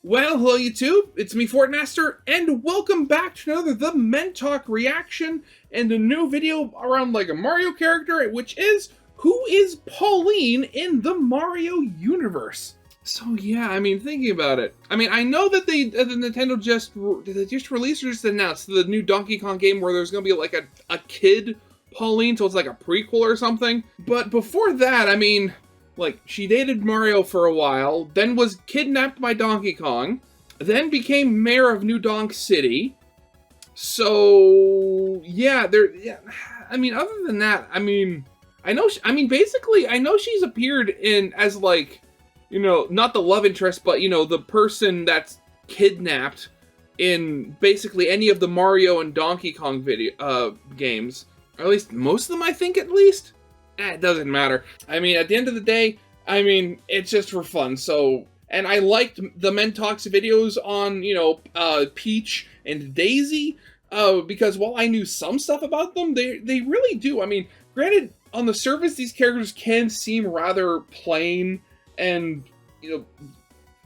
Well, hello YouTube, it's me Fortnester, and welcome back to another The Men Talk reaction, and a new video around like a Mario character, which is, who is Pauline in the Mario universe? So yeah, I mean, thinking about it, I mean, I know that the Nintendo just released or just announced the new Donkey Kong game where there's gonna be like a kid Pauline, so it's like a prequel or something, but before that, I mean, like, she dated Mario for a while, then was kidnapped by Donkey Kong, then became mayor of New Donk City. So, yeah, I mean, other than that, I mean, basically, I know she's appeared in, as like, you know, not the love interest, but, you know, the person that's kidnapped in basically any of the Mario and Donkey Kong games. Or at least, most of them, I think, at least. It doesn't matter. I mean, at the end of the day, I mean, it's just for fun. So, and I liked the Men Talks videos on, you know, Peach and Daisy, because while I knew some stuff about them, they really do. I mean, granted, on the surface, these characters can seem rather plain and, you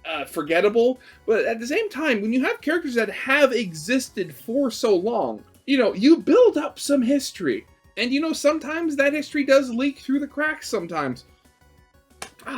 know, forgettable, but at the same time, when you have characters that have existed for so long, you know, you build up some history. And, you know, sometimes that history does leak through the cracks sometimes.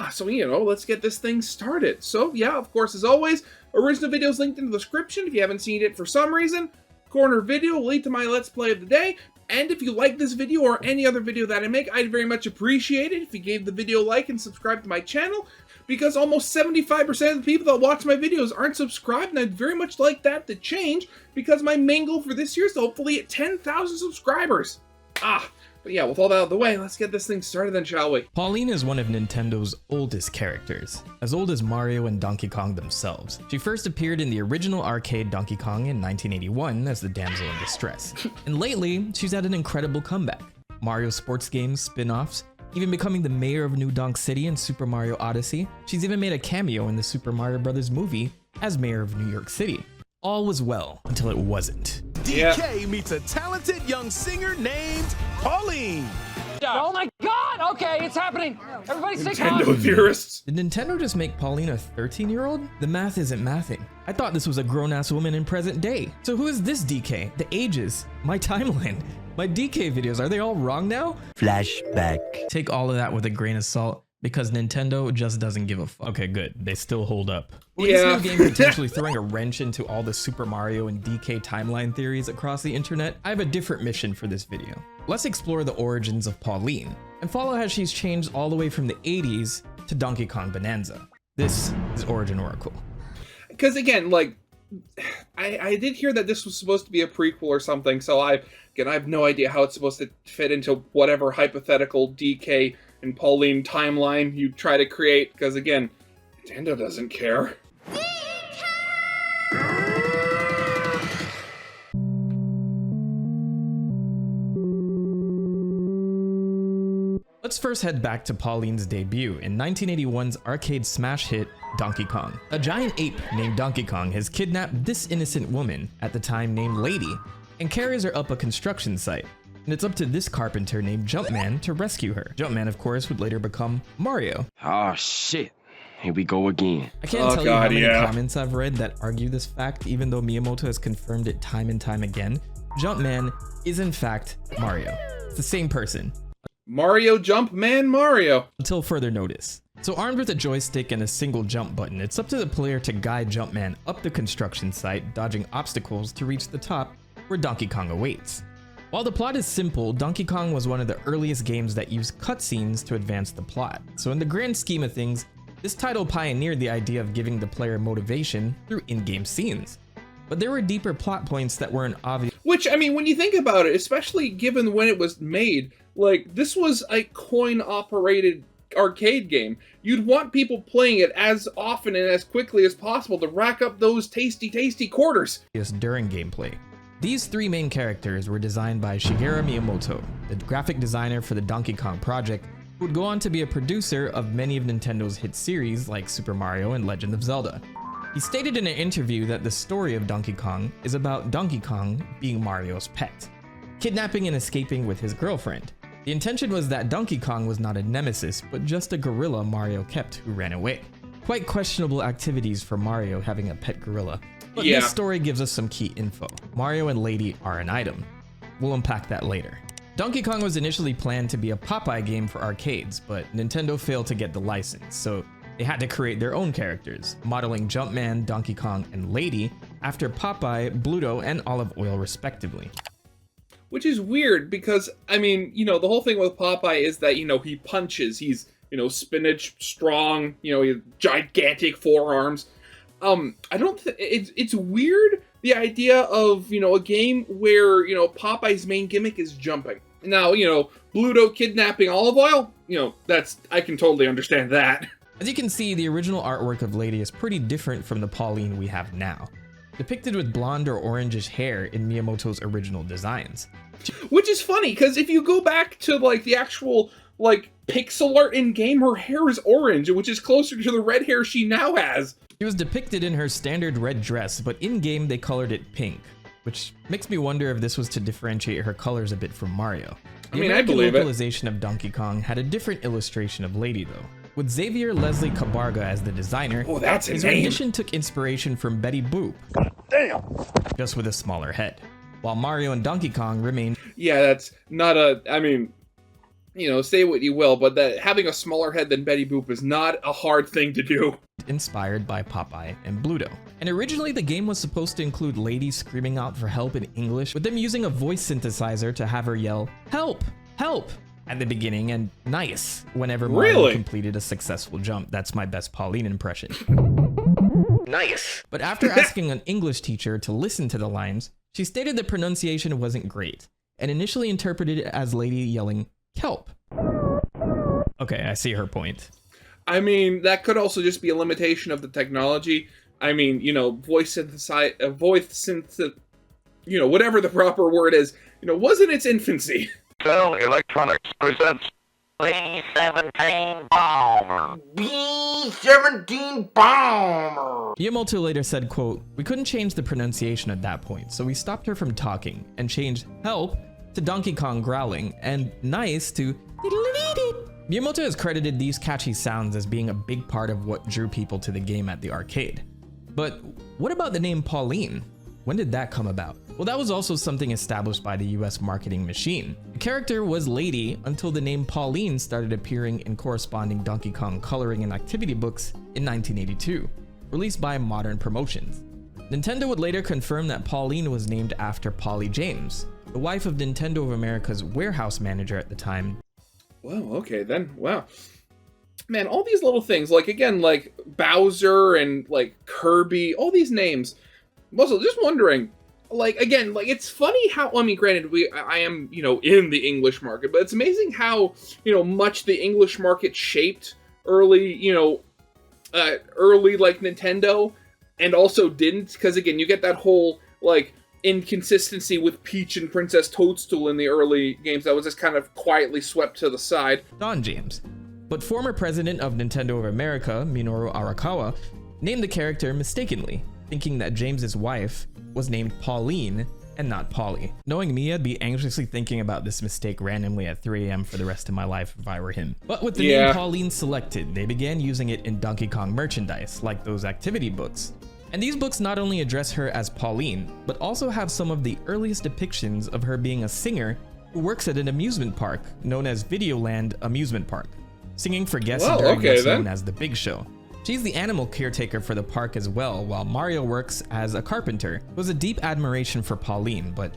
So, you know, let's get this thing started. So, yeah, of course, as always, original videos linked in the description if you haven't seen it for some reason. Corner video will lead to my Let's Play of the day. And if you like this video or any other video that I make, I'd very much appreciate it if you gave the video a like and subscribe to my channel, because almost 75% of the people that watch my videos aren't subscribed, and I'd very much like that to change, because my main goal for this year is to hopefully hit 10,000 subscribers. But yeah, with all that out of the way, let's get this thing started then, shall we? Pauline is one of Nintendo's oldest characters, as old as Mario and Donkey Kong themselves. She first appeared in the original arcade Donkey Kong in 1981 as the damsel in distress. And lately, she's had an incredible comeback. Mario sports games, spin-offs, even becoming the mayor of New Donk City in Super Mario Odyssey. She's even made a cameo in the Super Mario Bros. Movie as mayor of New York City. All was well until it wasn't. DK meets a talented young singer named Pauline. Oh my god! Okay, it's happening! Everybody stay calm! Nintendo theorists. Did Nintendo just make Pauline a 13-year-old? The math isn't mathing. I thought this was a grown-ass woman in present day. So who is this DK? The ages? My timeline? My DK videos, are they all wrong now? Flashback. Take all of that with a grain of salt, because Nintendo just doesn't give a fuck. Okay, good. They still hold up. With Yeah. this new game potentially throwing a wrench into all the Super Mario and DK timeline theories across the internet, I have a different mission for this video. Let's explore the origins of Pauline, and follow how she's changed all the way from the 80s to Donkey Kong Bonanza. This is Origin Oracle. Because again, like, I did hear that this was supposed to be a prequel or something, so I have no idea how it's supposed to fit into whatever hypothetical DK and Pauline timeline you try to create, because again, Nintendo doesn't care. Let's first head back to Pauline's debut in 1981's arcade smash hit Donkey Kong. A giant ape named Donkey Kong has kidnapped this innocent woman, at the time named Lady, and carries her up a construction site. And it's up to this carpenter named Jumpman to rescue her. Jumpman, of course, would later become Mario. Oh shit, here we go again. I can't tell you how many comments I've read that argue this fact, even though Miyamoto has confirmed it time and time again. Jumpman is in fact Mario. It's the same person. Mario Jumpman Mario. Until further notice. So armed with a joystick and a single jump button, it's up to the player to guide Jumpman up the construction site, dodging obstacles to reach the top where Donkey Kong awaits. While the plot is simple, Donkey Kong was one of the earliest games that used cutscenes to advance the plot. So in the grand scheme of things, this title pioneered the idea of giving the player motivation through in-game scenes. But there were deeper plot points that weren't obvious. Which, I mean, when you think about it, especially given when it was made, like, this was a coin-operated arcade game. You'd want people playing it as often and as quickly as possible to rack up those tasty, tasty quarters. During gameplay. These three main characters were designed by Shigeru Miyamoto, the graphic designer for the Donkey Kong project, who would go on to be a producer of many of Nintendo's hit series like Super Mario and Legend of Zelda. He stated in an interview that the story of Donkey Kong is about Donkey Kong being Mario's pet, kidnapping and escaping with his girlfriend. The intention was that Donkey Kong was not a nemesis, but just a gorilla Mario kept who ran away. Quite questionable activities for Mario having a pet gorilla. But Yeah. this story gives us some key info. Mario and Lady are an item. We'll unpack that later. Donkey Kong was initially planned to be a Popeye game for arcades, but Nintendo failed to get the license, so they had to create their own characters, modeling Jumpman, Donkey Kong, and Lady after Popeye, Bluto, and Olive Oil respectively. Which is weird because, I mean, you know, the whole thing with Popeye is that, you know, he punches. He's, you know, spinach, strong, you know, he has gigantic forearms. I don't it's weird, the idea of, you know, a game where, you know, Popeye's main gimmick is jumping. Now, you know, Bluto kidnapping Olive Oil, you know, I can totally understand that. As you can see, the original artwork of Lady is pretty different from the Pauline we have now, depicted with blonde or orangish hair in Miyamoto's original designs. Which is funny, because if you go back to, like, the actual, like, pixel art in-game, her hair is orange, which is closer to the red hair she now has. She was depicted in her standard red dress, but in-game they colored it pink, which makes me wonder if this was to differentiate her colors a bit from Mario. The I believe it. localization of Donkey Kong had a different illustration of Lady though. With Xavier Leslie Cabarga as the designer, Oh, that's his a name. rendition took inspiration from Betty Boop, just with a smaller head, while Mario and Donkey Kong remained Yeah, that's not I mean, you know, say what you will, but that having a smaller head than Betty Boop is not a hard thing to do. inspired by Popeye and Bluto. And originally the game was supposed to include Lady screaming out for help in English, with them using a voice synthesizer to have her yell, "Help! Help!" at the beginning and "nice" whenever Mario Really? completed a successful jump. That's my best Pauline impression. Nice. But after asking an English teacher to listen to the lines, she stated the pronunciation wasn't great, and initially interpreted it as Lady yelling, "Kelp." Okay, I see her point. I mean, that could also just be a limitation of the technology. I mean, you know, you know, whatever the proper word is, you know, was in its infancy. Bell Electronics presents B-17 Bomber. B-17 Bomber. Miyamoto later said, quote, "We couldn't change the pronunciation at that point, so we stopped her from talking and changed help to Donkey Kong growling and nice to Miyamoto has credited these catchy sounds as being a big part of what drew people to the game at the arcade. But what about the name Pauline? When did that come about? Well, that was also something established by the US marketing machine. The character was Lady until the name Pauline started appearing in corresponding Donkey Kong coloring and activity books in 1982, released by Modern Promotions. Nintendo would later confirm that Pauline was named after Polly James, the wife of Nintendo of America's warehouse manager at the time. Well, okay then. Wow. Man, all these little things, like, again, like Bowser and, like, Kirby, all these names. Also, just wondering, like, again, like, it's funny how, I mean, granted, I am, you know, in the English market, but it's amazing how, you know, much the English market shaped early, you know, like, Nintendo, and also didn't, because, again, you get that whole, like, inconsistency with Peach and Princess Toadstool in the early games that was just kind of quietly swept to the side. Don James. But former president of Nintendo of America, Minoru Arakawa, named the character mistakenly, thinking that James's wife was named Pauline and not Polly. Knowing me, I'd be anxiously thinking about this mistake randomly at 3 a.m. for the rest of my life if I were him. But with the name Pauline selected, they began using it in Donkey Kong merchandise, like those activity books. And these books not only address her as Pauline, but also have some of the earliest depictions of her being a singer who works at an amusement park known as Videoland Amusement Park, singing for guests during what's known as the Big Show. She's the animal caretaker for the park as well, while Mario works as a carpenter. It was a deep admiration for Pauline, but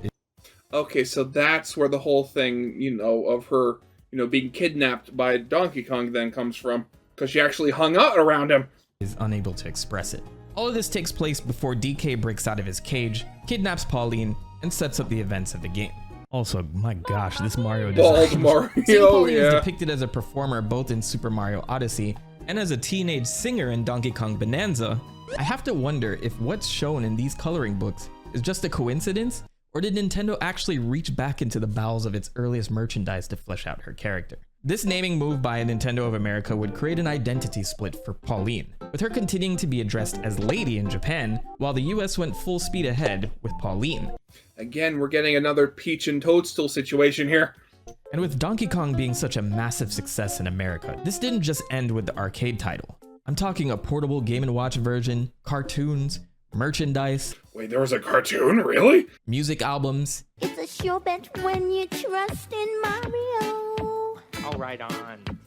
Okay, so that's where the whole thing, you know, of her, you know, being kidnapped by Donkey Kong then comes from, because she actually hung out around him. Is unable to express it. All of this takes place before DK breaks out of his cage, kidnaps Pauline, and sets up the events of the game. Also, my gosh, this Mario design. Bald Seeing Mario, Pauline is yeah. depicted as a performer both in Super Mario Odyssey and as a teenage singer in Donkey Kong Bonanza. I have to wonder if what's shown in these coloring books is just a coincidence, or did Nintendo actually reach back into the bowels of its earliest merchandise to flesh out her character? This naming move by Nintendo of America would create an identity split for Pauline, with her continuing to be addressed as Lady in Japan, while the US went full speed ahead with Pauline. Again, we're getting another Peach and Toadstool situation here. And with Donkey Kong being such a massive success in America, this didn't just end with the arcade title. I'm talking a portable Game & Watch version, cartoons, merchandise, Wait, there was a cartoon? Really? music albums, It's a sure bet when you trust in Mario. All right, on.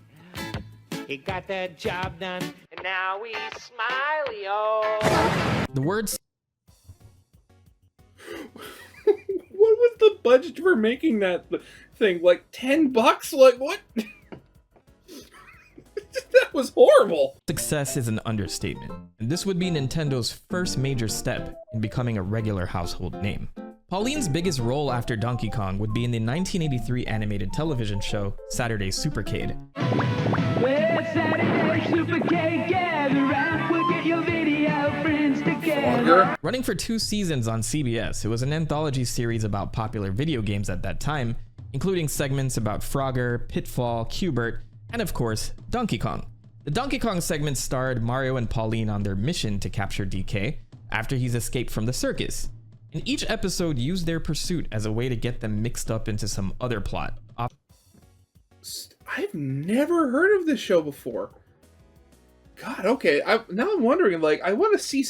He got that job done, and now he's smiley, oh. the words What was the budget for making that thing? Like $10? Like what? That was horrible. success is an understatement, and this would be Nintendo's first major step in becoming a regular household name. Pauline's biggest role after Donkey Kong would be in the 1983 animated television show Saturday Supercade. Longer? Running for 2 seasons on CBS, it was an anthology series about popular video games at that time, including segments about Frogger, Pitfall, Q*bert, and of course, Donkey Kong. The Donkey Kong segment starred Mario and Pauline on their mission to capture DK after he's escaped from the circus. And each episode used their pursuit as a way to get them mixed up into some other plot. I've never heard of this show before. God, okay. Now I'm wondering, like, I want to see...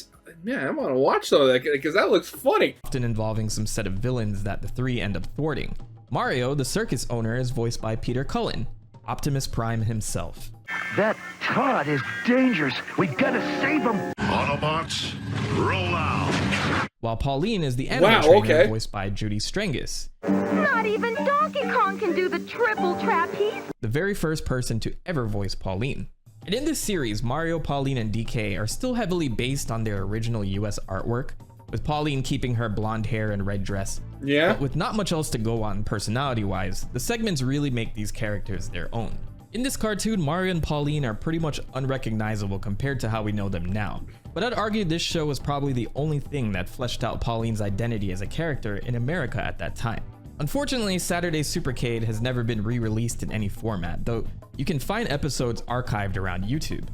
Man, I want to watch some of that, because that looks funny. Often involving some set of villains that the three end up thwarting. Mario, the circus owner, is voiced by Peter Cullen, Optimus Prime himself. That Todd is dangerous. We gotta save him. Autobots, roll out. While Pauline is the anime Wow, trainer okay. voiced by Judy Strangis, Not even Donkey Kong can do the triple trapeze. the very first person to ever voice Pauline. And in this series, Mario, Pauline, and DK are still heavily based on their original US artwork, with Pauline keeping her blonde hair and red dress. Yeah? But with not much else to go on personality-wise, the segments really make these characters their own. In this cartoon, Mario and Pauline are pretty much unrecognizable compared to how we know them now. But I'd argue this show was probably the only thing that fleshed out Pauline's identity as a character in America at that time. Unfortunately, Saturday Supercade has never been re-released in any format, though you can find episodes archived around YouTube.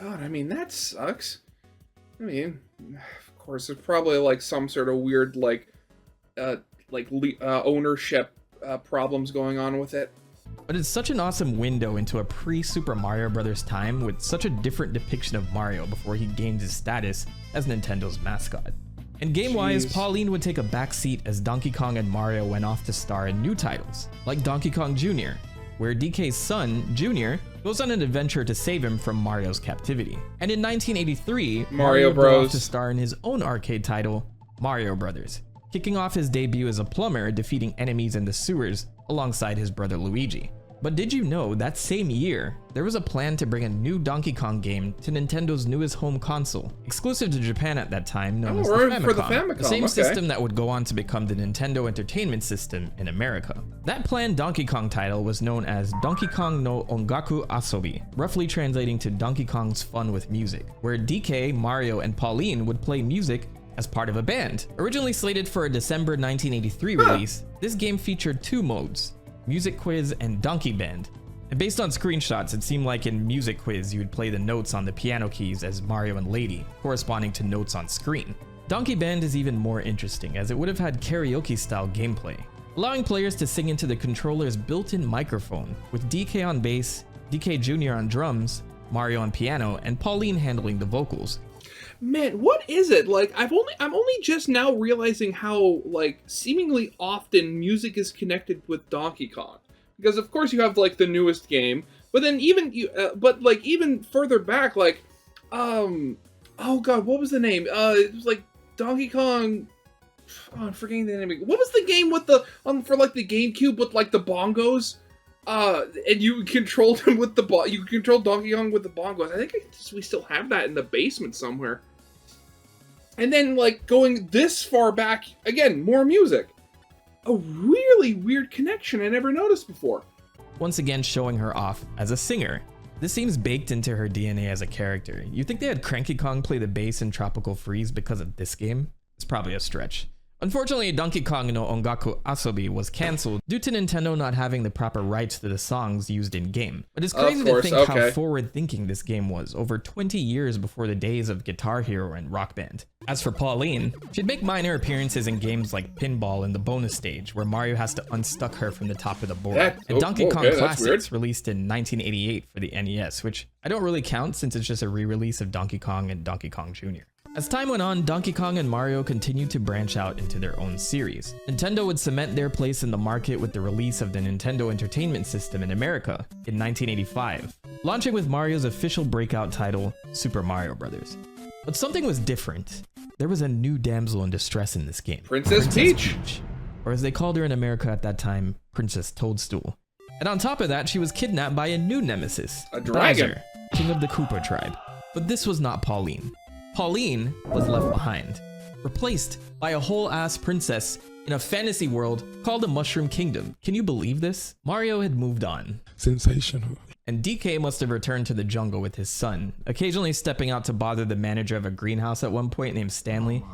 God, I mean, that sucks. I mean, of course, there's probably, like, some sort of weird, ownership problems going on with it. But it's such an awesome window into a pre-Super Mario Bros. Time with such a different depiction of Mario before he gained his status as Nintendo's mascot. And game-wise, Jeez. Pauline would take a backseat as Donkey Kong and Mario went off to star in new titles, like Donkey Kong Jr., where DK's son, Junior, goes on an adventure to save him from Mario's captivity. And in 1983, Mario would go off Bros. to star in his own arcade title, Mario Brothers, kicking off his debut as a plumber defeating enemies in the sewers alongside his brother Luigi. But did you know that same year, there was a plan to bring a new Donkey Kong game to Nintendo's newest home console, exclusive to Japan at that time, known as the right, Famicom, for the Famicom, same okay. system that would go on to become the Nintendo Entertainment System in America. That planned Donkey Kong title was known as Donkey Kong no Ongaku Asobi, roughly translating to Donkey Kong's Fun with Music, where DK, Mario, and Pauline would play music as part of a band. Originally slated for a December 1983 release, this game featured 2 modes, Music Quiz and Donkey Band. And based on screenshots, it seemed like in Music Quiz you would play the notes on the piano keys as Mario and Lady, corresponding to notes on screen. Donkey Band is even more interesting as it would have had karaoke-style gameplay, allowing players to sing into the controller's built-in microphone, with DK on bass, DK Jr. on drums, Mario on piano, and Pauline handling the vocals. Man, what is it? Like, I'm only just now realizing how, like, seemingly often music is connected with Donkey Kong. Because of course you have, like, the newest game, but then even further back, like, oh god, what was the name? It was like Donkey Kong. Oh, I'm forgetting the name. What was the game with the for like the GameCube with like the bongos? And you controlled him with the you controlled Donkey Kong with the bongos. I think we still have that in the basement somewhere. And then, like, going this far back, again, more music. A really weird connection I never noticed before. Once again showing her off as a singer. This seems baked into her DNA as a character. You think they had Cranky Kong play the bass in Tropical Freeze because of this game? It's probably a stretch. Unfortunately, Donkey Kong no Ongaku Asobi was cancelled due to Nintendo not having the proper rights to the songs used in-game. But it's crazy to think how forward-thinking this game was, over 20 years before the days of Guitar Hero and Rock Band. As for Pauline, she'd make minor appearances in games like Pinball in the bonus stage, where Mario has to unstuck her from the top of the board. And Donkey Kong Classics, released in 1988 for the NES, which I don't really count since it's just a re-release of Donkey Kong and Donkey Kong Jr. As time went on, Donkey Kong and Mario continued to branch out into their own series. Nintendo would cement their place in the market with the release of the Nintendo Entertainment System in America in 1985, launching with Mario's official breakout title, Super Mario Bros. But something was different. There was a new damsel in distress in this game. Princess Peach! Or as they called her in America at that time, Princess Toadstool. And on top of that, she was kidnapped by a new nemesis, a dragon, Bowser, king of the Koopa tribe. But this was not Pauline. Pauline was left behind, replaced by a whole-ass princess in a fantasy world called the Mushroom Kingdom. Can you believe this? Mario had moved on. Sensational. And DK must have returned to the jungle with his son, occasionally stepping out to bother the manager of a greenhouse at one point named Stanley.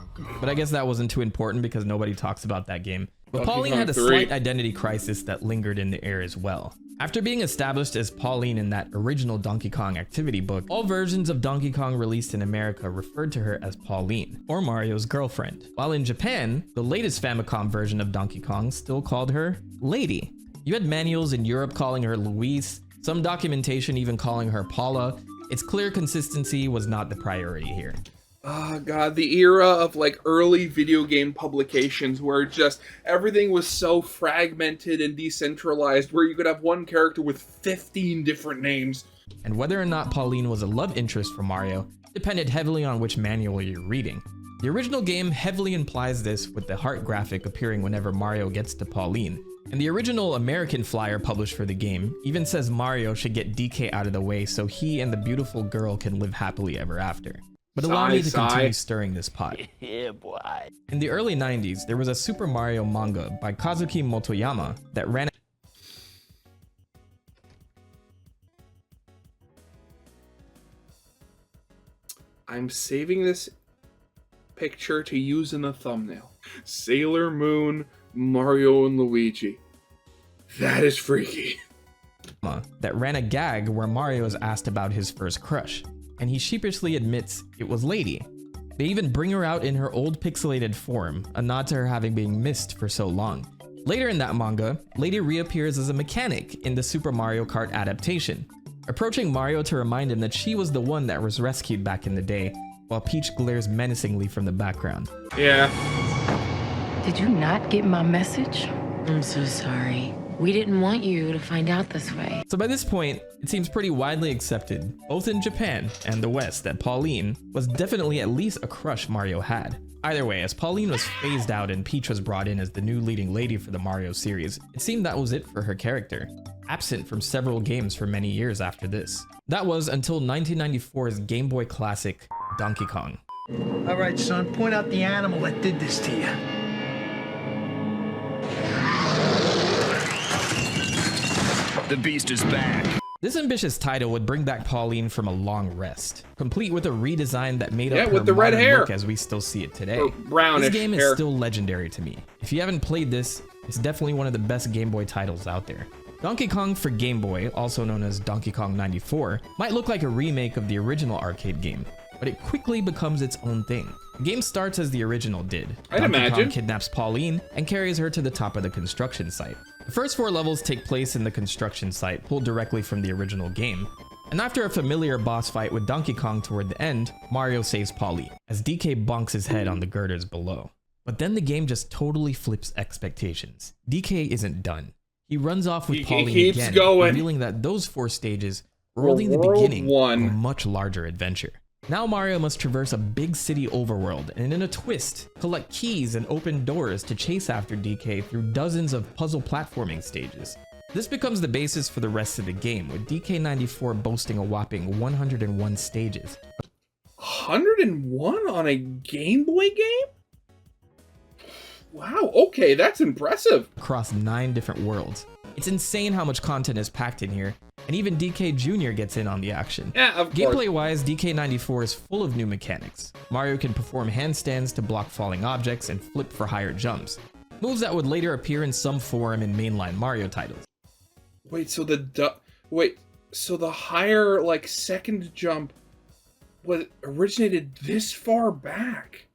But I guess that wasn't too important because nobody talks about that game. But Pauline had a slight identity crisis that lingered in the air as well. After being established as Pauline in that original Donkey Kong activity book, all versions of Donkey Kong released in America referred to her as Pauline, or Mario's girlfriend. While in Japan, the latest Famicom version of Donkey Kong still called her Lady. You had manuals in Europe calling her Louise, some documentation even calling her Paula. It's clear consistency was not the priority here. Oh god, the era of like early video game publications where just everything was so fragmented and decentralized, where you could have one character with 15 different names. And whether or not Pauline was a love interest for Mario depended heavily on which manual you're reading. The original game heavily implies this, with the heart graphic appearing whenever Mario gets to Pauline. And the original American flyer published for the game even says Mario should get DK out of the way so he and the beautiful girl can live happily ever after. But allow me to continue stirring this pot. Yeah, boy. In the early 90s, there was a Super Mario manga by Kazuki Motoyama that ran. I'm saving this picture to use in a thumbnail. Sailor Moon, Mario, and Luigi. That is freaky. That ran a gag where Mario is asked about his first crush, and he sheepishly admits it was Lady. They even bring her out in her old pixelated form, a nod to her having been missed for so long. Later in that manga, Lady reappears as a mechanic in the Super Mario Kart adaptation, approaching Mario to remind him that she was the one that was rescued back in the day, while Peach glares menacingly from the background. Yeah. Did you not get my message? I'm so sorry. We didn't want you to find out this way. So by this point, it seems pretty widely accepted, both in Japan and the West, that Pauline was definitely at least a crush Mario had. Either way, as Pauline was phased out and Peach was brought in as the new leading lady for the Mario series, it seemed that was it for her character, absent from several games for many years after this. That was until 1994's Game Boy classic, Donkey Kong. All right, son, point out the animal that did this to you. The beast is back. This ambitious title would bring back Pauline from a long rest, complete with a redesign that made up her with the red hair look as we still see it today. Or brownish this game is hair. still legendary to me. If you haven't played this, it's definitely one of the best Game Boy titles out there. Donkey Kong for Game Boy, also known as Donkey Kong 94, might look like a remake of the original arcade game, but it quickly becomes its own thing. The game starts as the original did. Donkey Kong kidnaps Pauline and carries her to the top of the construction site. The first 4 levels take place in the construction site, pulled directly from the original game. And after a familiar boss fight with Donkey Kong toward the end, Mario saves Pauline, as DK bonks his head on the girders below. But then the game just totally flips expectations. DK isn't done. He runs off with Pauline again, revealing that those 4 stages were only the beginning of a much larger adventure. Now Mario must traverse a big city overworld and, in a twist, collect keys and open doors to chase after DK through dozens of puzzle platforming stages. This becomes the basis for the rest of the game, with DK94 boasting a whopping 101 stages. 101 on a Game Boy game? Wow, okay, that's impressive. Across 9 different worlds. It's insane how much content is packed in here, and even DK Jr. gets in on the action. Yeah, of course. Gameplay-wise, DK94 is full of new mechanics. Mario can perform handstands to block falling objects and flip for higher jumps, moves that would later appear in some form in mainline Mario titles. Wait, so the higher, like, second jump originated this far back?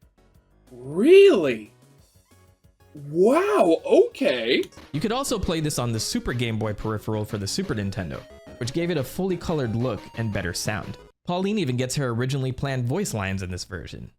Really? Wow, okay. You could also play this on the Super Game Boy peripheral for the Super Nintendo, which gave it a fully colored look and better sound. Pauline even gets her originally planned voice lines in this version.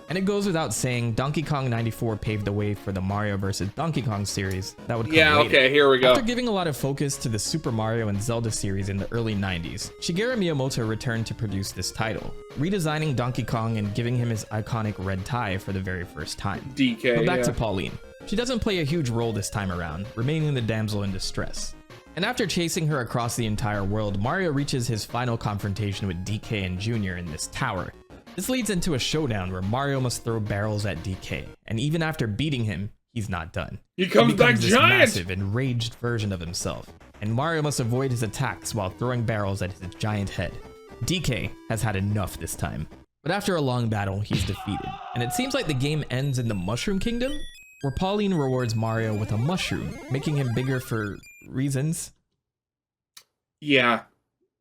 And it goes without saying, Donkey Kong 94 paved the way for the Mario vs. Donkey Kong series that would come later. Okay, here we go. After giving a lot of focus to the Super Mario and Zelda series in the early 90s, Shigeru Miyamoto returned to produce this title, redesigning Donkey Kong and giving him his iconic red tie for the very first time. DK, But back to Pauline. She doesn't play a huge role this time around, remaining the damsel in distress. And after chasing her across the entire world, Mario reaches his final confrontation with DK and Jr. in this tower. This leads into a showdown where Mario must throw barrels at DK, and even after beating him, he's not done. He comes back this giant! Massive, enraged version of himself, and Mario must avoid his attacks while throwing barrels at his giant head. DK has had enough this time, but after a long battle, he's defeated, and it seems like the game ends in the Mushroom Kingdom, where Pauline rewards Mario with a mushroom, making him bigger for reasons. Yeah.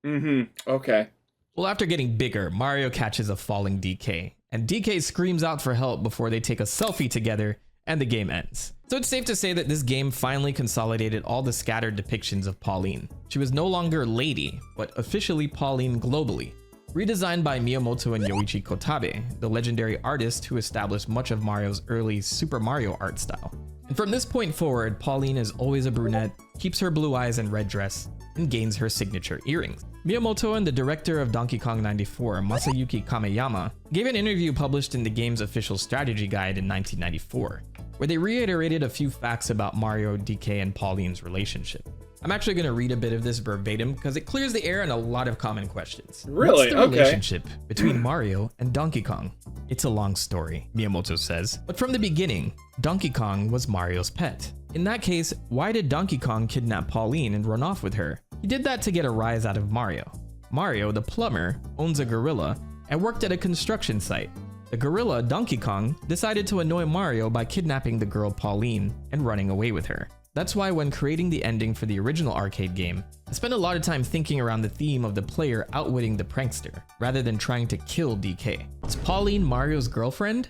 Okay. Well, after getting bigger, Mario catches a falling DK, and DK screams out for help before they take a selfie together, and the game ends. So it's safe to say that this game finally consolidated all the scattered depictions of Pauline. She was no longer Lady, but officially Pauline globally. Redesigned by Miyamoto and Yoichi Kotabe, the legendary artist who established much of Mario's early Super Mario art style. And from this point forward, Pauline is always a brunette, keeps her blue eyes and red dress, and gains her signature earrings. Miyamoto and the director of Donkey Kong 94, Masayuki Kameyama, gave an interview published in the game's official strategy guide in 1994, where they reiterated a few facts about Mario, DK, and Pauline's relationship. I'm actually going to read a bit of this verbatim because it clears the air on a lot of common questions. Really? What's the relationship between Mario and Donkey Kong? It's a long story, Miyamoto says, but from the beginning, Donkey Kong was Mario's pet. In that case, why did Donkey Kong kidnap Pauline and run off with her? He did that to get a rise out of Mario. Mario, the plumber, owns a gorilla and worked at a construction site. The gorilla, Donkey Kong, decided to annoy Mario by kidnapping the girl Pauline and running away with her. That's why when creating the ending for the original arcade game, I spent a lot of time thinking around the theme of the player outwitting the prankster, rather than trying to kill DK. Is Pauline Mario's girlfriend?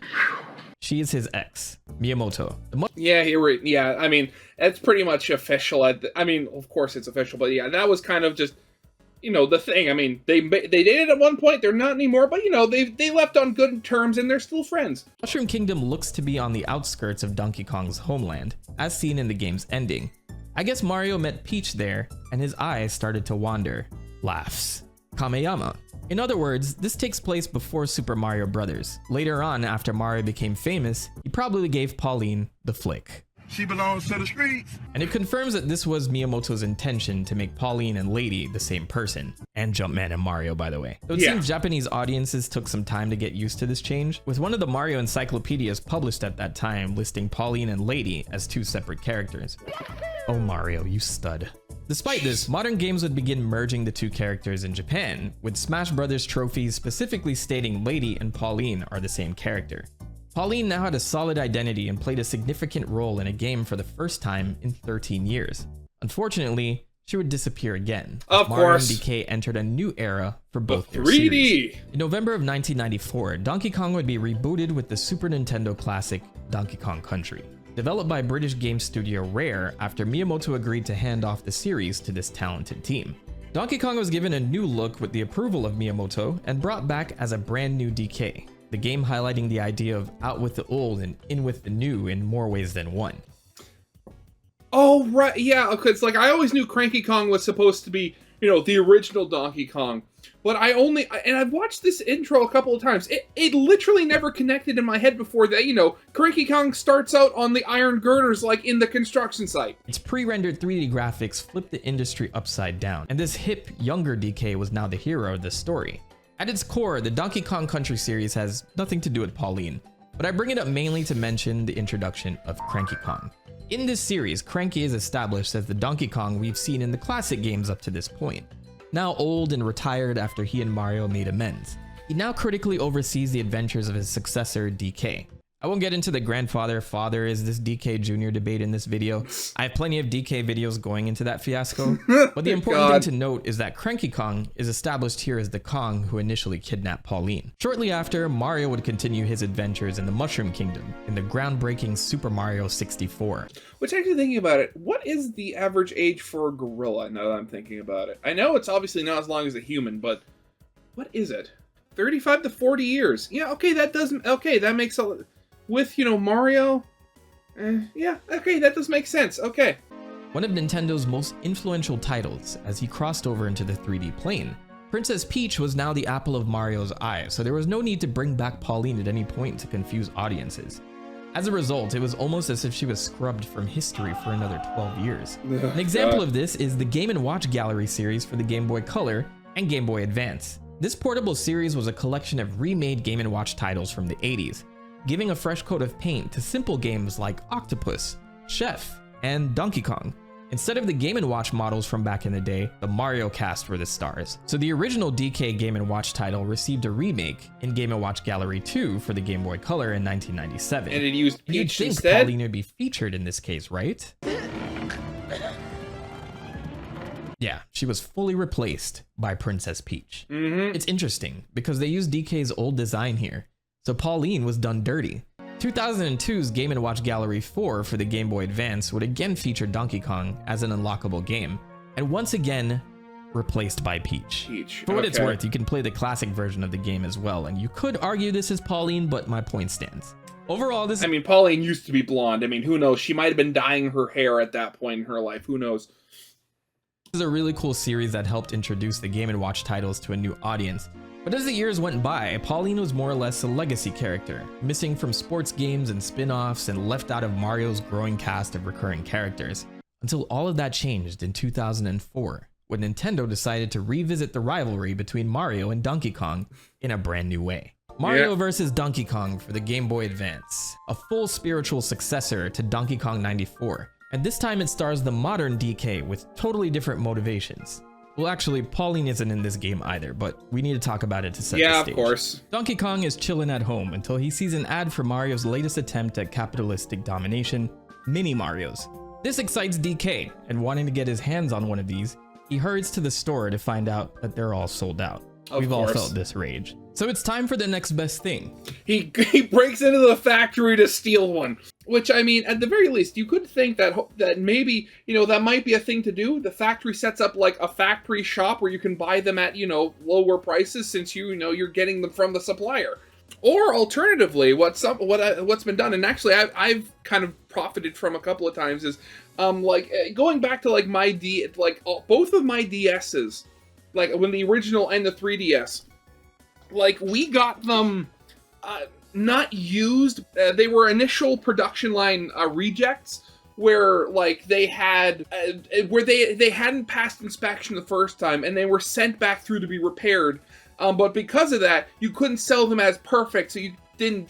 She is his ex, Miyamoto. Yeah, I mean, it's pretty much official. I mean, of course it's official, but yeah, that was kind of just, the thing. I mean, they dated at one point, they're not anymore, but they left on good terms and they're still friends. Mushroom Kingdom looks to be on the outskirts of Donkey Kong's homeland, as seen in the game's ending. I guess Mario met Peach there, and his eyes started to wander. Laughs. Kameyama. In other words, this takes place before Super Mario Bros. Later on, after Mario became famous, he probably gave Pauline the flick. She belongs to the streets. And it confirms that this was Miyamoto's intention to make Pauline and Lady the same person. And Jumpman and Mario, by the way. So it seems Japanese audiences took some time to get used to this change, with one of the Mario encyclopedias published at that time listing Pauline and Lady as two separate characters. Oh Mario, you stud. Despite this, modern games would begin merging the two characters in Japan, with Smash Bros. Trophies specifically stating Lady and Pauline are the same character. Pauline now had a solid identity and played a significant role in a game for the first time in 13 years. Unfortunately, she would disappear again. Of Mario course. and DK entered a new era for both their 3D. series. In November of 1994, Donkey Kong would be rebooted with the Super Nintendo classic Donkey Kong Country, developed by British game studio Rare after Miyamoto agreed to hand off the series to this talented team. Donkey Kong was given a new look with the approval of Miyamoto and brought back as a brand new DK, the game highlighting the idea of out with the old and in with the new in more ways than one. Oh, right, yeah, because I always knew Cranky Kong was supposed to be, the original Donkey Kong. But I've watched this intro a couple of times. It literally never connected in my head before that, Cranky Kong starts out on the iron girders like in the construction site. Its pre-rendered 3D graphics flipped the industry upside down, and this hip, younger DK was now the hero of the story. At its core, the Donkey Kong Country series has nothing to do with Pauline, but I bring it up mainly to mention the introduction of Cranky Kong. In this series, Cranky is established as the Donkey Kong we've seen in the classic games up to this point. Now old and retired after he and Mario made amends, he now critically oversees the adventures of his successor, DK. I won't get into the grandfather-father is this DK Jr. debate in this video. I have plenty of DK videos going into that fiasco, but the important thing to note is that Cranky Kong is established here as the Kong who initially kidnapped Pauline. Shortly after, Mario would continue his adventures in the Mushroom Kingdom in the groundbreaking Super Mario 64. Which, actually thinking about it, what is the average age for a gorilla now that I'm thinking about it? I know it's obviously not as long as a human, but what is it? 35 to 40 years. Yeah, okay, that makes a... With, you know, Mario, yeah, okay, that does make sense, okay. One of Nintendo's most influential titles as he crossed over into the 3D plane, Princess Peach was now the apple of Mario's eye, so there was no need to bring back Pauline at any point to confuse audiences. As a result, it was almost as if she was scrubbed from history for another 12 years. An example of this is the Game & Watch Gallery series for the Game Boy Color and Game Boy Advance. This portable series was a collection of remade Game & Watch titles from the 80s, giving a fresh coat of paint to simple games like Octopus, Chef, and Donkey Kong. Instead of the Game & Watch models from back in the day, the Mario cast were the stars. So the original DK Game & Watch title received a remake in Game & Watch Gallery 2 for the Game Boy Color in 1997. And it used Peach You'd think instead? Pauline would be featured in this case, right? Yeah, she was fully replaced by Princess Peach. It's interesting because they used DK's old design here, so Pauline was done dirty. 2002's Game & Watch Gallery 4 for the Game Boy Advance would again feature Donkey Kong as an unlockable game, and once again, replaced by Peach. For what it's worth, you can play the classic version of the game as well, and you could argue this is Pauline, but my point stands. Overall, I mean, Pauline used to be blonde. I mean, who knows? She might have been dyeing her hair at that point in her life. Who knows? This is a really cool series that helped introduce the Game & Watch titles to a new audience. But as the years went by, Pauline was more or less a legacy character, missing from sports games and spin-offs and left out of Mario's growing cast of recurring characters. Until all of that changed in 2004, when Nintendo decided to revisit the rivalry between Mario and Donkey Kong in a brand new way. Mario vs. Donkey Kong for the Game Boy Advance, a full spiritual successor to Donkey Kong 94, and this time it stars the modern DK with totally different motivations. Well, actually, Pauline isn't in this game either, but we need to talk about it to set the stage. Yeah, of course. Donkey Kong is chilling at home until he sees an ad for Mario's latest attempt at capitalistic domination, Mini Marios. This excites DK, and wanting to get his hands on one of these, he hurries to the store to find out that they're all sold out. We've all felt this rage. So it's time for the next best thing. He breaks into the factory to steal one. Which, I mean, at the very least, you could think that maybe, you know, that might be a thing to do. The factory sets up like a factory shop where you can buy them at, you know, lower prices since you're getting them from the supplier. Or alternatively, what's been done, and actually I've kind of profited from a couple of times, is going back to like both of my DSs, like when the original and the 3DS, like we got them not used. They were initial production line rejects where like they had where they hadn't passed inspection the first time and they were sent back through to be repaired. But because of that, you couldn't sell them as perfect, so you didn't.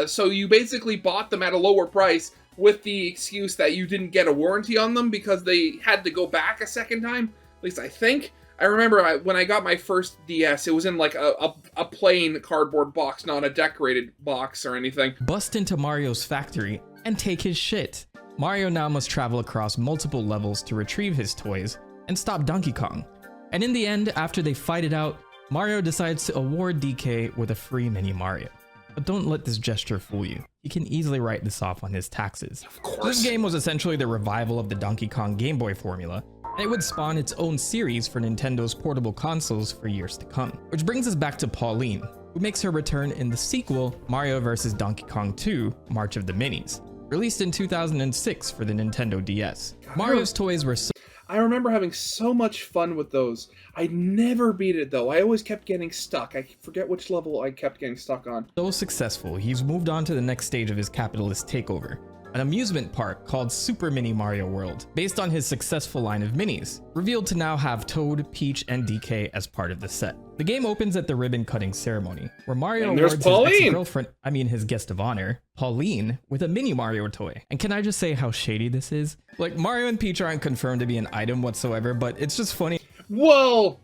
So you basically bought them at a lower price with the excuse that you didn't get a warranty on them because they had to go back a second time. At least I think. I remember when I got my first DS, it was in like a plain cardboard box, not a decorated box or anything. Bust into Mario's factory and take his shit. Mario now must travel across multiple levels to retrieve his toys and stop Donkey Kong. And in the end, after they fight it out, Mario decides to award DK with a free Mini Mario. But don't let this gesture fool you. He can easily write this off on his taxes. Of course. This game was essentially the revival of the Donkey Kong Game Boy formula, and it would spawn its own series for Nintendo's portable consoles for years to come. Which brings us back to Pauline, who makes her return in the sequel, Mario vs. Donkey Kong 2, March of the Minis, released in 2006 for the Nintendo DS. Mario's toys were so I remember having so much fun with those. I never beat it though. I always kept getting stuck. I forget which level I kept getting stuck on. So successful, he's moved on to the next stage of his capitalist takeover, an amusement park called Super Mini Mario World, based on his successful line of minis, revealed to now have Toad, Peach, and DK as part of the set. The game opens at the ribbon cutting ceremony, where Mario And there's awards Pauline. his ex-girlfriend, his guest of honor, Pauline, with a mini Mario toy. And can I just say how shady this is? Like, Mario and Peach aren't confirmed to be an item whatsoever, but it's just funny. Well,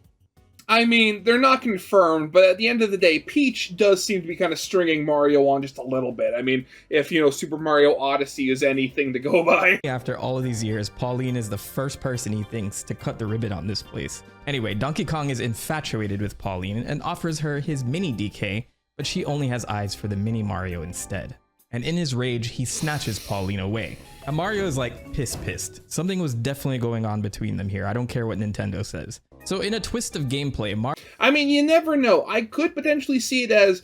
I mean, they're not confirmed, but at the end of the day, Peach does seem to be kind of stringing Mario on just a little bit. I mean, if, Super Mario Odyssey is anything to go by. After all of these years, Pauline is the first person he thinks to cut the ribbon on this place. Anyway, Donkey Kong is infatuated with Pauline and offers her his mini DK, but she only has eyes for the mini Mario instead. And in his rage, he snatches Pauline away. And Mario is like pissed. Something was definitely going on between them here. I don't care what Nintendo says. So in a twist of gameplay, I mean, you never know. I could potentially see it as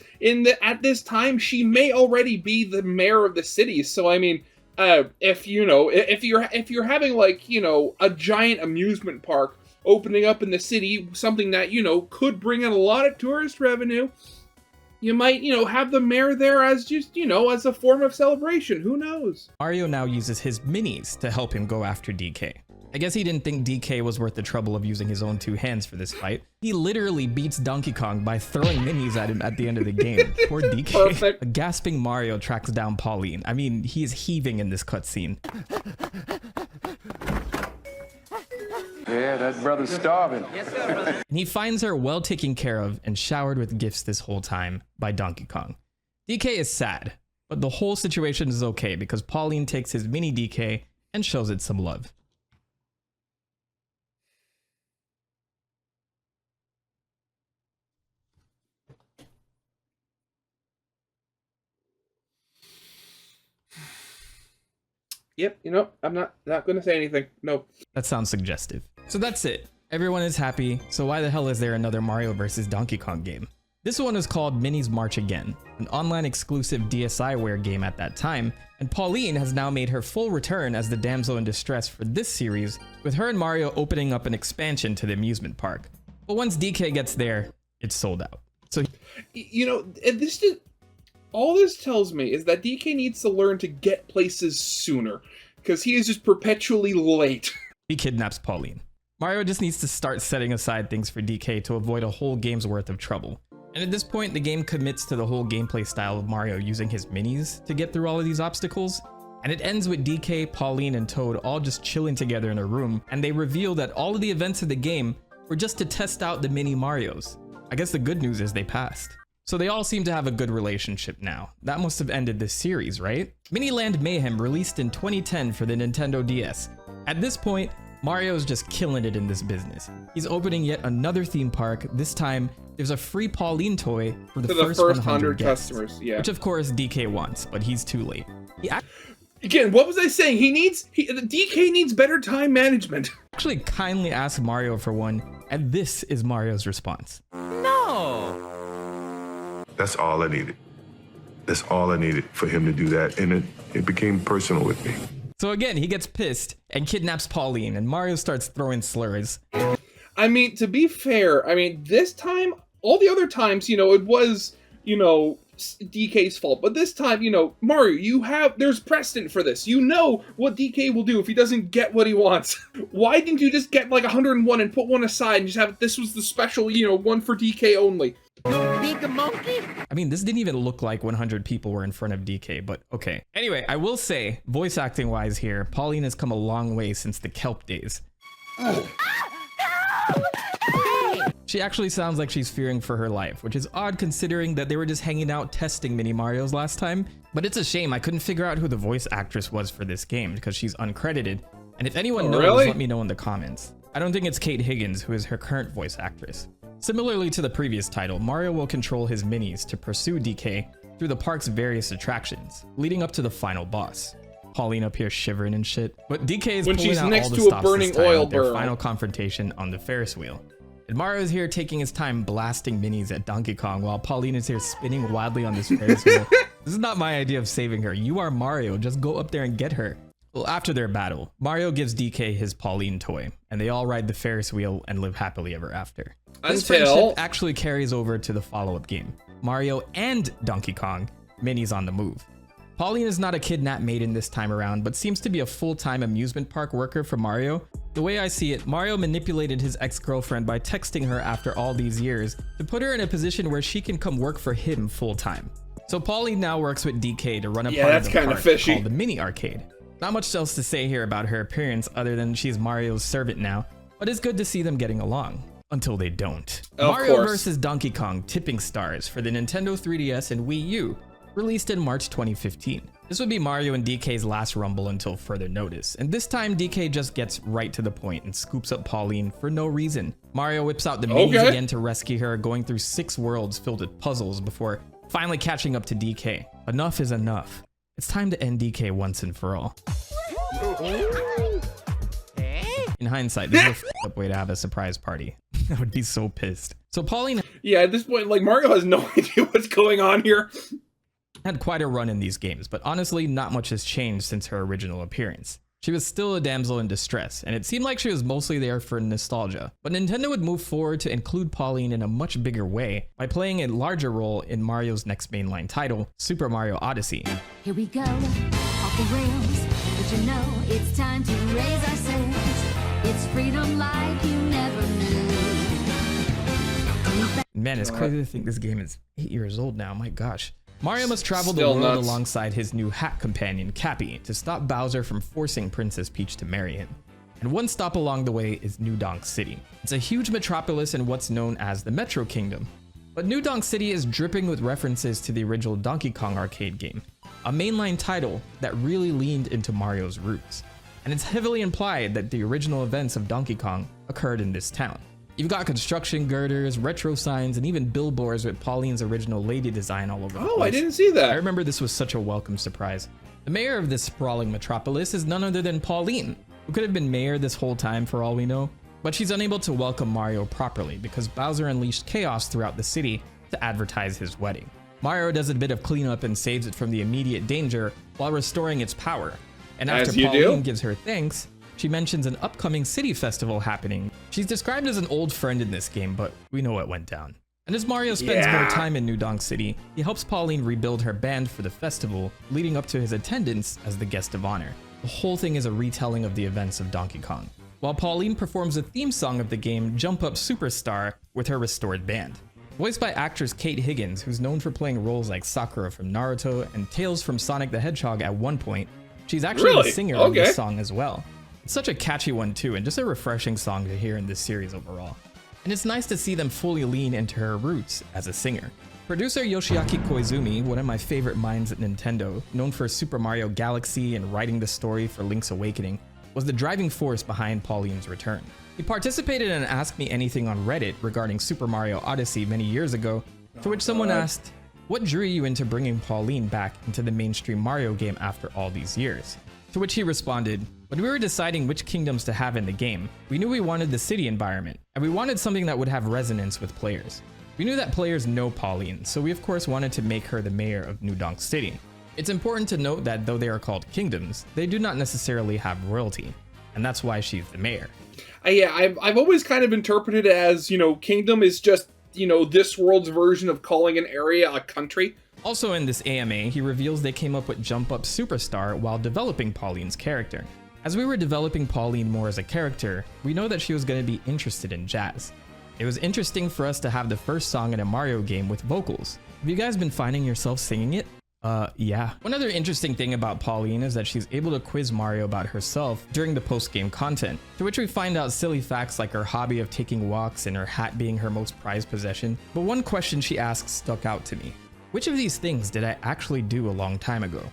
at this time she may already be the mayor of the city. So I mean, if you're having like a giant amusement park opening up in the city, something that could bring in a lot of tourist revenue, you might have the mayor there as just as a form of celebration. Who knows? Mario now uses his minis to help him go after DK. I guess he didn't think DK was worth the trouble of using his own two hands for this fight. He literally beats Donkey Kong by throwing minis at him at the end of the game. Poor DK. Perfect. A gasping Mario tracks down Pauline. I mean, he is heaving in this cutscene. Yeah, that brother's starving. And he finds her well taken care of and showered with gifts this whole time by Donkey Kong. DK is sad, but the whole situation is okay because Pauline takes his mini DK and shows it some love. Yep, I'm not going to say anything. No. That sounds suggestive. So that's it. Everyone is happy, so why the hell is there another Mario vs. Donkey Kong game? This one is called Minis March Again, an online exclusive DSiWare game at that time, and Pauline has now made her full return as the damsel in distress for this series, with her and Mario opening up an expansion to the amusement park. But once DK gets there, it's sold out. So, all this tells me is that DK needs to learn to get places sooner, because he is just perpetually late. He kidnaps Pauline. Mario just needs to start setting aside things for DK to avoid a whole game's worth of trouble. And at this point, the game commits to the whole gameplay style of Mario using his minis to get through all of these obstacles. And it ends with DK, Pauline, and Toad all just chilling together in a room, and they reveal that all of the events of the game were just to test out the mini Marios. I guess the good news is they passed. So they all seem to have a good relationship now. That must have ended this series, right? Miniland Mayhem released in 2010 for the Nintendo DS. At this point, Mario is just killing it in this business. He's opening yet another theme park. This time, there's a free Pauline toy for the first 100 guests, customers, yeah. which of course DK wants, but he's too late. Again, what was I saying? DK needs better time management. Actually kindly asked Mario for one, and this is Mario's response. No! That's all I needed. That's all I needed for him to do that, and it became personal with me. So again, he gets pissed and kidnaps Pauline, and Mario starts throwing slurs. I mean, to be fair, this time, all the other times, it was, DK's fault. But this time, Mario, there's precedent for this. You know what DK will do if he doesn't get what he wants. Why didn't you just get like 101 and put one aside and just have this was the special, one for DK only? Big monkey? I mean, this didn't even look like 100 people were in front of DK, but okay. Anyway, I will say, voice acting wise here, Pauline has come a long way since the Kelp days. She actually sounds like she's fearing for her life, which is odd considering that they were just hanging out testing mini Marios last time. But it's a shame I couldn't figure out who the voice actress was for this game because she's uncredited. And if anyone knows, really? Let me know in the comments. I don't think it's Kate Higgins who is her current voice actress. Similarly to the previous title, Mario will control his minis to pursue DK through the park's various attractions, leading up to the final boss. Pauline up here shivering and shit, but DK is when pulling she's out next all the to a stops burning this time oil with their barrel. final confrontation on the Ferris wheel. And Mario is here taking his time blasting minis at Donkey Kong while Pauline is here spinning wildly on this Ferris wheel. This is not my idea of saving her. You are Mario, just go up there and get her. Well, after their battle, Mario gives DK his Pauline toy, and they all ride the Ferris wheel and live happily ever after. This friendship actually carries over to the follow-up game, Mario and Donkey Kong, minis on the move. Pauline is not a kidnapped maiden this time around, but seems to be a full-time amusement park worker for Mario. The way I see it, Mario manipulated his ex-girlfriend by texting her after all these years to put her in a position where she can come work for him full-time. So Pauline now works with DK to run a part of the park called the Mini Arcade. Not much else to say here about her appearance other than she's Mario's servant now, but it's good to see them getting along. Until they don't. Mario vs. Donkey Kong Tipping Stars for the Nintendo 3DS and Wii U, released in March 2015. This would be Mario and DK's last rumble until further notice, and this time DK just gets right to the point and scoops up Pauline for no reason. Mario whips out the minis again to rescue her, going through 6 worlds filled with puzzles before finally catching up to DK. Enough is enough. It's time to end DK once and for all. In hindsight, this is a f***ed up way to have a surprise party. I would be so pissed. So Pauline... Yeah, at this point, like, Mario has no idea what's going on here. Had quite a run in these games, but honestly, not much has changed since her original appearance. She was still a damsel in distress, and it seemed like she was mostly there for nostalgia. But Nintendo would move forward to include Pauline in a much bigger way by playing a larger role in Mario's next mainline title, Super Mario Odyssey. Here we go, off the rails, but you know it's time to raise our sails. It's freedom like you never knew. Man, it's crazy to think this game is 8 years old now, my gosh. Mario must travel the world alongside his new hat companion, Cappy, to stop Bowser from forcing Princess Peach to marry him. And one stop along the way is New Donk City. It's a huge metropolis in what's known as the Metro Kingdom. But New Donk City is dripping with references to the original Donkey Kong arcade game, a mainline title that really leaned into Mario's roots. And it's heavily implied that the original events of Donkey Kong occurred in this town. You've got construction girders, retro signs, and even billboards with Pauline's original lady design all over the place. Oh, I didn't see that. I remember this was such a welcome surprise. The mayor of this sprawling metropolis is none other than Pauline, who could have been mayor this whole time for all we know, but she's unable to welcome Mario properly because Bowser unleashed chaos throughout the city to advertise his wedding. Mario does a bit of cleanup and saves it from the immediate danger while restoring its power. And after Pauline gives her thanks, she mentions an upcoming city festival happening. She's described as an old friend in this game, but we know what went down. And as Mario spends more time in New Donk City, he helps Pauline rebuild her band for the festival, leading up to his attendance as the guest of honor. The whole thing is a retelling of the events of Donkey Kong, while Pauline performs the theme song of the game, Jump Up Superstar, with her restored band. Voiced by actress Kate Higgins, who's known for playing roles like Sakura from Naruto and Tails from Sonic the Hedgehog at one point, she's actually the singer of this song as well. It's such a catchy one too, and just a refreshing song to hear in this series overall. And it's nice to see them fully lean into her roots as a singer. Producer Yoshiaki Koizumi, one of my favorite minds at Nintendo, known for Super Mario Galaxy and writing the story for Link's Awakening, was the driving force behind Pauline's return. He participated in an Ask Me Anything on Reddit regarding Super Mario Odyssey many years ago, to which someone asked, "What drew you into bringing Pauline back into the mainstream Mario game after all these years?" To which he responded, "When we were deciding which kingdoms to have in the game, we knew we wanted the city environment, and we wanted something that would have resonance with players. We knew that players know Pauline, so we of course wanted to make her the mayor of New Donk City. It's important to note that though they are called kingdoms, they do not necessarily have royalty, and that's why she's the mayor." I've always kind of interpreted it as, kingdom is just, this world's version of calling an area a country. Also in this AMA, he reveals they came up with Jump Up Superstar while developing Pauline's character. As we were developing Pauline more as a character, we know that she was going to be interested in jazz. It was interesting for us to have the first song in a Mario game with vocals. Have you guys been finding yourself singing it? Yeah. One other interesting thing about Pauline is that she's able to quiz Mario about herself during the post-game content, to which we find out silly facts like her hobby of taking walks and her hat being her most prized possession. But one question she asks stuck out to me. Which of these things did I actually do a long time ago?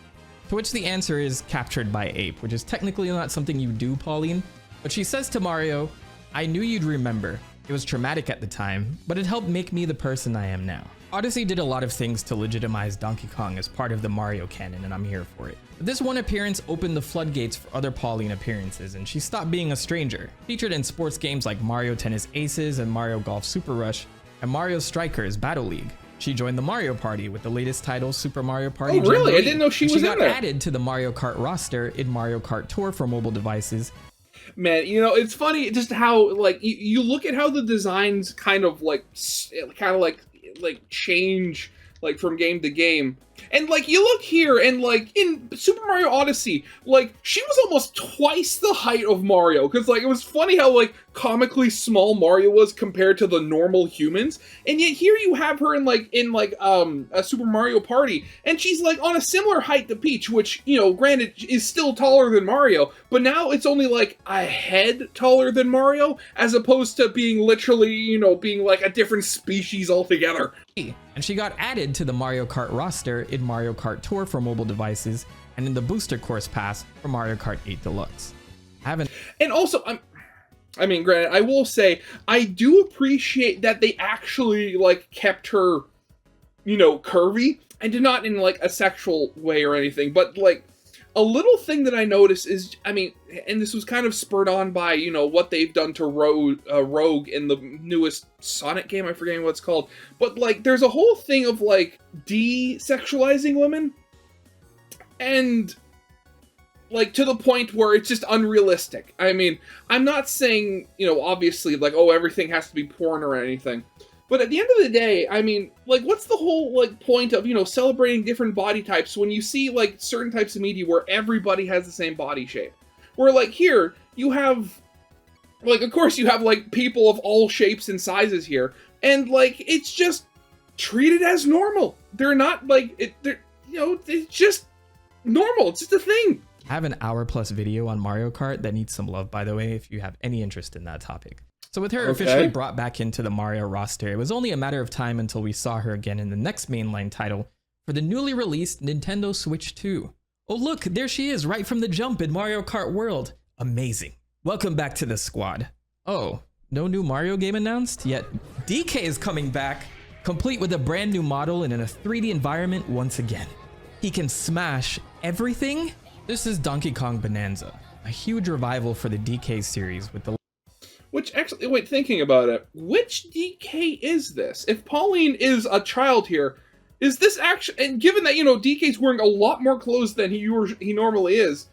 To which the answer is captured by ape, which is technically not something you do, Pauline. But she says to Mario, "I knew you'd remember. It was traumatic at the time, but it helped make me the person I am now." Odyssey did a lot of things to legitimize Donkey Kong as part of the Mario canon, and I'm here for it. But this one appearance opened the floodgates for other Pauline appearances, and she stopped being a stranger. Featured in sports games like Mario Tennis Aces and Mario Golf Super Rush, and Mario Strikers Battle League. She joined the Mario Party with the latest title, Super Mario Party. Oh, really? Jamboree. I didn't know she was in there. She got added to the Mario Kart roster in Mario Kart Tour for mobile devices. Man, it's funny just how, you look at how the designs kind of change, from game to game. And, like, you look here, and, like, in Super Mario Odyssey, like, she was almost twice the height of Mario. Because, like, it was funny how, like, comically small Mario was compared to the normal humans. And yet here you have her in a Super Mario Party. And she's, like, on a similar height to Peach, which, you know, granted, is still taller than Mario. But now it's only, like, a head taller than Mario, as opposed to being literally, you know, being, like, a different species altogether. And she got added to the Mario Kart roster in Mario Kart Tour for mobile devices and in the Booster Course Pass for Mario Kart 8 Deluxe. And also, I mean, granted, I will say, I do appreciate that they actually, like, kept her, you know, curvy. I did not in, like, a sexual way or anything, but, like, a little thing that I noticed is, I mean, and this was kind of spurred on by, you know, what they've done to Rogue in the newest Sonic game, I forget what it's called, but, like, there's a whole thing of, like, desexualizing women, and, like, to the point where it's just unrealistic. I mean, I'm not saying, you know, obviously, like, oh, everything has to be porn or anything, but at the end of the day, I mean, like, what's the whole, like, point of, you know, celebrating different body types when you see, like, certain types of media where everybody has the same body shape? Where, like, here, you have, like, of course you have, like, people of all shapes and sizes here, and, like, it's just treated as normal. They're not, like, they're, you know, it's just normal. It's just a thing. I have an hour-plus video on Mario Kart that needs some love, by the way, if you have any interest in that topic. So with her officially brought back into the Mario roster, it was only a matter of time until we saw her again in the next mainline title for the newly released Nintendo Switch 2. Oh look, there she is right from the jump in Mario Kart World. Amazing. Welcome back to the squad. Oh, no new Mario game announced? Yet DK is coming back, complete with a brand new model and in a 3D environment once again. He can smash everything? This is Donkey Kong Bonanza, a huge revival for the DK series with the Which actually, wait, thinking about it, which DK is this? If Pauline is a child here, is this actually, and given that, you know, DK's wearing a lot more clothes than he normally is,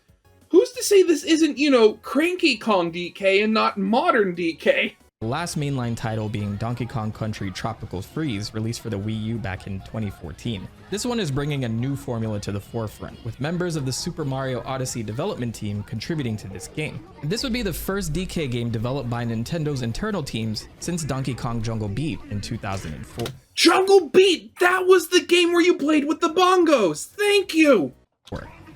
who's to say this isn't, you know, Cranky Kong DK and not modern DK? The last mainline title being Donkey Kong Country Tropical Freeze, released for the Wii U back in 2014. This one is bringing a new formula to the forefront, with members of the Super Mario Odyssey development team contributing to this game. This would be the first DK game developed by Nintendo's internal teams since Donkey Kong Jungle Beat in 2004. Jungle Beat! That was the game where you played with the bongos! Thank you!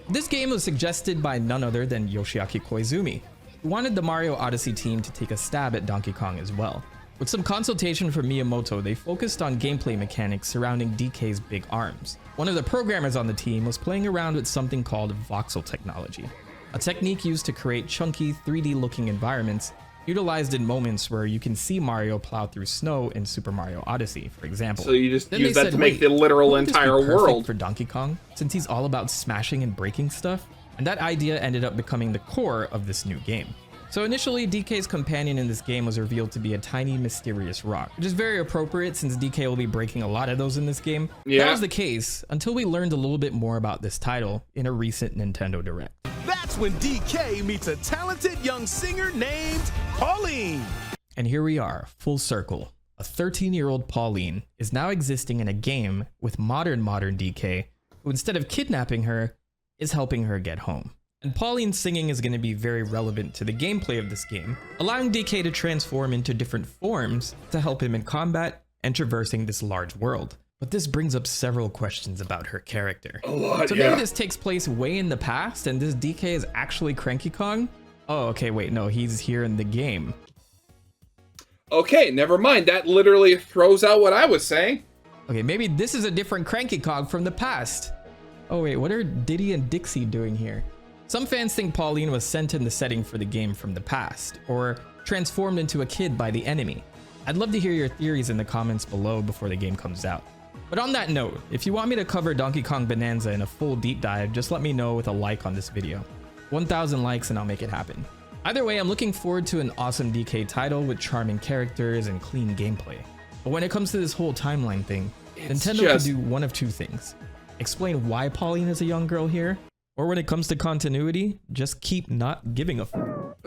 This game was suggested by none other than Yoshiaki Koizumi, who wanted the Mario Odyssey team to take a stab at Donkey Kong as well. With some consultation from Miyamoto, they focused on gameplay mechanics surrounding DK's big arms. One of the programmers on the team was playing around with something called voxel technology, a technique used to create chunky 3D looking environments utilized in moments where you can see Mario plow through snow in Super Mario Odyssey, for example. So you just use that to make the literal entire world for Donkey Kong, since he's all about smashing and breaking stuff. And that idea ended up becoming the core of this new game. So initially, DK's companion in this game was revealed to be a tiny, mysterious rock, which is very appropriate since DK will be breaking a lot of those in this game. Yeah. That was the case until we learned a little bit more about this title in a recent Nintendo Direct. That's when DK meets a talented young singer named Pauline. And here we are, full circle. A 13-year-old Pauline is now existing in a game with modern DK, who instead of kidnapping her, is helping her get home. And Pauline's singing is going to be very relevant to the gameplay of this game, allowing DK to transform into different forms to help him in combat and traversing this large world. But this brings up several questions about her character. So maybe this takes place way in the past and this DK is actually Cranky Kong? Oh, okay, wait, no, he's here in the game. Okay, never mind. That literally throws out what I was saying. Okay, maybe this is a different Cranky Kong from the past. Oh wait, what are Diddy and Dixie doing here? Some fans think Pauline was sent in the setting for the game from the past, or transformed into a kid by the enemy. I'd love to hear your theories in the comments below before the game comes out. But on that note, if you want me to cover Donkey Kong Bonanza in a full deep dive, just let me know with a like on this video. 1,000 likes and I'll make it happen. Either way, I'm looking forward to an awesome DK title with charming characters and clean gameplay. But when it comes to this whole timeline thing, Nintendo could do one of two things. Explain why Pauline is a young girl here, or when it comes to continuity, just keep not giving a f.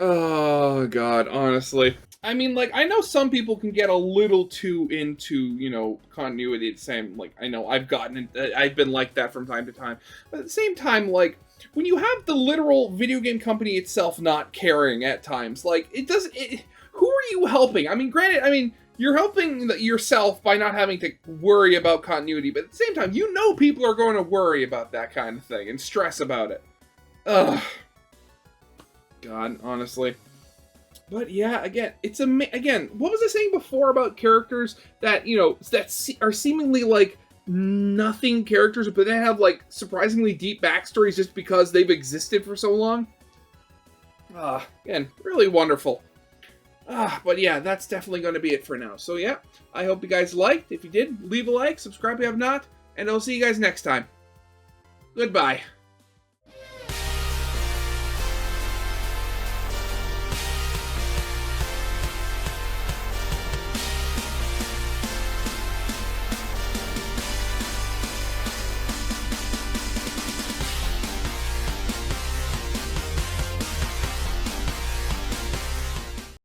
Oh, God, honestly. I mean, like, I know some people can get a little too into, you know, continuity. The same, like, I know I've been like that from time to time. But at the same time, like, when you have the literal video game company itself not caring at times, like, who are you helping? I mean, granted, I mean, you're helping yourself by not having to worry about continuity, but at the same time, you know people are going to worry about that kind of thing and stress about it. Ugh. God, honestly. But yeah, again, again, what was I saying before about characters that, you know, are seemingly like nothing characters, but they have like surprisingly deep backstories just because they've existed for so long? Again, really wonderful. But yeah, that's definitely going to be it for now. So yeah, I hope you guys liked. If you did, leave a like, subscribe if you have not, and I'll see you guys next time. Goodbye.